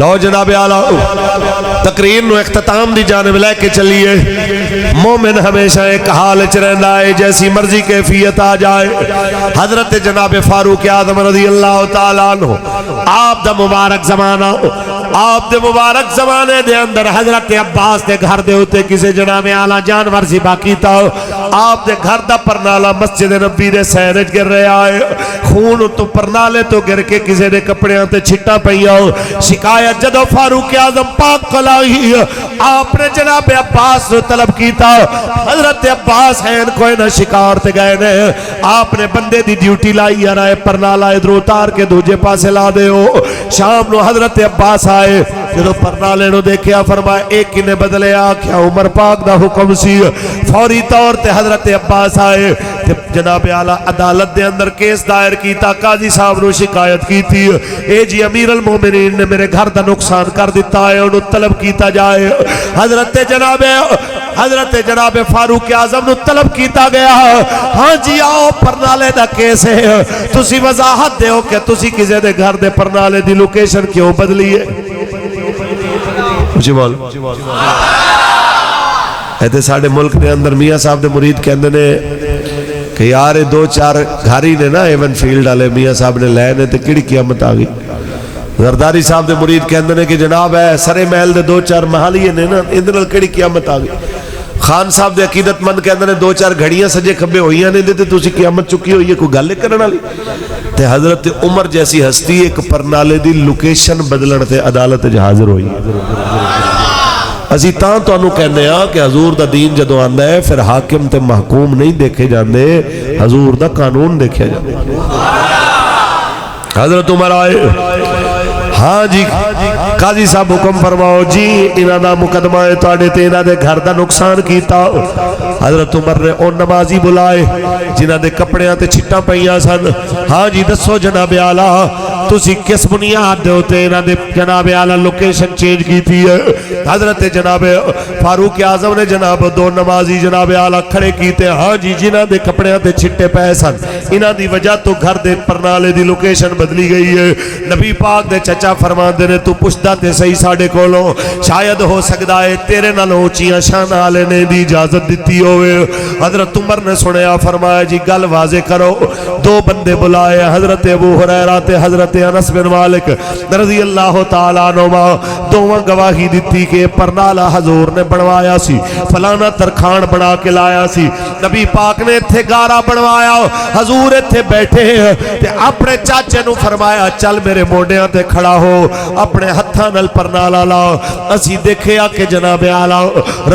لو جناب آلہ تقریر نو اختتام دی جانب لے کے چلیے۔ مومن ہمیشہ ایک حال چ رہندا ہے جیسی مرضی کیفیت آ جائے۔ حضرت جناب فاروق اعظم رضی اللہ تعالیٰ عنہ آپ دا مبارک زمانہ، آپ دے مبارک زمانے دے اندر حضرت عباس دے گھر دے ہوتے کسے جناب آلہ جانور سی باقی تھا۔ آپ دے گھر دا پرنالا مسجد نبی دے سینج گر رہے آئے، خون تو پرنالے تو گر کے کسے دے کپڑیاں تے چھٹا پہیا ہو۔ شکایت جدو فاروق اعظم پاک کلائی آپ نے جناب عباس نے طلب کیتا۔ حضرت عباس ہیں کوئی نہ شکار تے گئے نے، آپ نے بندے دی ڈیوٹی لائی یا رائے پرنالا ادھر اتار کے دوجے پاسے لا دے ہو۔ شام نو حضرت عباس آئے، جدو پرنالے نو دیکھیا فرمایا ایک نے بدلے آکھیا عمر پاک دا حکم سی۔ فوری طور تے حضرت عباس آئے، جناب اعلیٰ عدالت دے اندر کیس دائر کیتا، قاضی صاحب نو شکایت کی تھی، اے جی امیر المومنین نے میرے گھر دا نقصان کر دیتا ہے، انہوں طلب کیتا جائے۔ حضرت جناب فاروق اعظم نو طلب کیتا گیا، ہاں جی آؤ پرنالے دا کیس ہے، تسی وضاحت دے ہو کہ تسی کسے دے گھر دے پرنالے دی لوکیشن کیوں بدلی ہے؟ جی بول ایتے ساڑھے ملک دے اندر میاں صاحب دے مرید کہندے نے کہ یار دو چار گھاری نے نا ایون فیلڈ آلے میاں صاحب نے لائے نے تے کڑی قیامت آگئی۔ زرداری صاحب دے مرید کہندے نے کہ جناب ہے سرے محل دے دو چار محالیے نے نا اندر کڑی قیامت آگئی۔ خان صاحب دے عقیدت مند کہندے نے دو چار گھڑیاں سجے کھبے ہوئیاں نے دیتے تو اسی قیامت چکی ہوئی ہے، کوئی گالے کرنا لی تے حضرت عمر جیسی ہستی ایک پرنالے دی لوکیشن بدلن تے عدالت حاضر ہوئی ہے۔ اسی تاں تو انہوں کہنے ہیں کہ حضور دا دین جدو آندہ ہے پھر حاکم تے محکوم نہیں دیکھے جاندے، حضور دا قانون دیکھے جاندے۔ حضرت عمر آئے، ہاں جی قاضی صاحب حکم فرماؤ جی انہاں دا مقدمہ ہے توڑے تے انہاں دے گھر دا نقصان کیتا۔ حضرت عمر نے ان نمازی بلائے جنہاں دے کپڑیاں تے چھٹا پہیا سن، ہاں جی دسو جناب اعلیٰ تسی کس بنیاد دے ہوتے انہاں دے جناب اعلیٰ لوکیشن چینج کی تھی ہے۔ حضرت جناب فاروق اعظم نے جناب دو نمازی جناب اعلیٰ کھڑے کیتے، ہاں جی جنہاں دے کپڑیاں تے چھٹے پہ سن انہاں دی وجہ تو گھر دے پرنالے دی لوکیشن بدلی گئی ہے۔ نبی پاک دے چچا فرمان دے نے تو پشتہ تے صحیح ساڑے کولوں شاید ہو سکتا ہے تیرے نال اونچیاں شان والے نے دی اجازت دیتی ہوئے۔ حضرت عمر نے سنیا فرمایا جی گل واضح کرو۔ دو بندے بلائے، حضرت ابو ہریرہ تے حضرت انس بن مالک رضی اللہ تعالیٰ عنہما، دوواں گواہی دیتی کہ پرنالہ حضور نے بنوایا سی، فلانا ترخان بنا کے لایا سی، نبی پاک نے تھے گارا بنوایا، حضور تھے بیٹھے تے اپنے چاچے نو فرمایا چل میرے موڈیاں تے کھڑا ہو، اپنے ہتھاں نال پرنالہ لاؤ۔ اسی دیکھیا کہ جناب اعلیٰ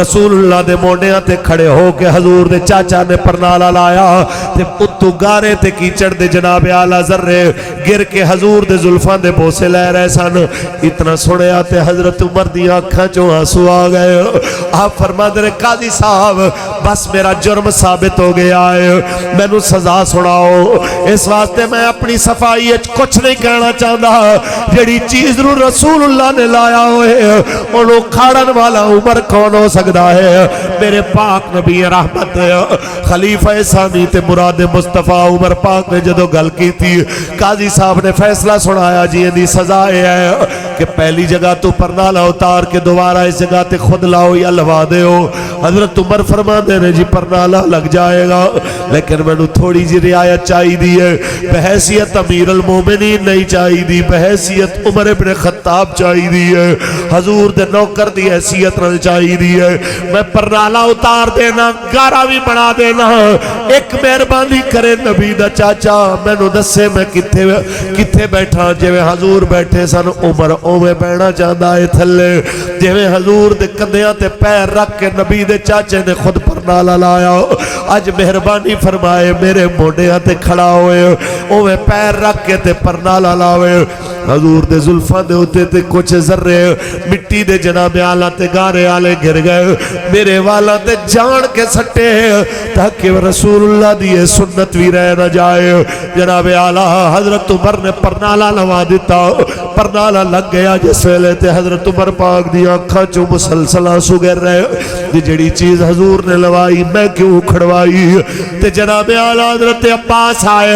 رسول اللہ دے موڈیاں تے کھڑے ہو کے حضور دے چاچا نے پرنالہ لایا تے اتو گارے تے کیچڑ دے جناب اعلیٰ ذرے گر کے حضور دے زلفان دے بوسے لے رہے سن۔ اتنا سنے آتے حضرت عمر دی آنکھاں چوں آنسو آ گئے۔ آپ فرما دے قاضی صاحب بس میرا جرم ثابت ہو گیا ہے، میں نو سزا سناؤ، اس واسطے میں اپنی صفائی کچھ نہیں کہنا چاہتا، جڑی چیز رو رسول اللہ نے لایا ہوئے انہوں کھاڑن والا عمر کون ہو سکتا ہے؟ میرے پاک نبی رحمت خلیفہ ثانی تے مراد مصطفیٰ عمر پاک نے جدو گل کی تھی، قاضی صاحب نے فیصلہ سنایا جی دی سزا ہے کہ پہلی جگہ تو پرنالہ اتار کے دوبارہ اس جگہ تے خود لاؤ یا لوا دے ہو۔ حضرت عمر فرما دے نے جی پرنالہ لگ جائے گا لیکن میں نے تھوڑی جی رعایت چاہی دی ہے، بحیثیت امیر المومنین نہیں چاہی دی، بحیثیت عمر ابن خطاب چاہی دی ہے، حضور دے نوکر دی حیثیت نہ چاہی دی ہے، میں پرنالہ اتار دینا گارا بھی بنا دینا، ایک مہربانی کرے نبی دا چاچا میں نو دسے میں کتھے بیٹھا، جویں حضور بیٹھے سن عمر اوے بیٹھنا چاہتا ہے تھلے، جویں حضور دے کندیاں تے پیر رکھ کے نبی دے چاچے نے خود پرنالہ لایا، اج مہربانی فرمائے میرے موڈیاں تے کھڑا ہوئے اوے پیر رکھ کے تے پرنالہ لاوے۔ حضور دے زلفان دے ہوتے تے کچھ ذرے مٹی دے جناب آلہ تے گارے آلے گر گئے، میرے والا تے جان کے سٹے تاکہ رسول اللہ دیئے سنت بھی رہ نہ جائے۔ جناب آلہ حضرت عمر نے پرنالہ لوا دیتا، پرنالہ لگ گیا جس ویلے تے حضرت عمر پاک دی آنکھاں چوں مسلسل آنسو گر رہے، جڑی چیز حضور نے لوائی میں کیوں کھڑوائی؟ تے جناب آلہ حضرت عباس آئے،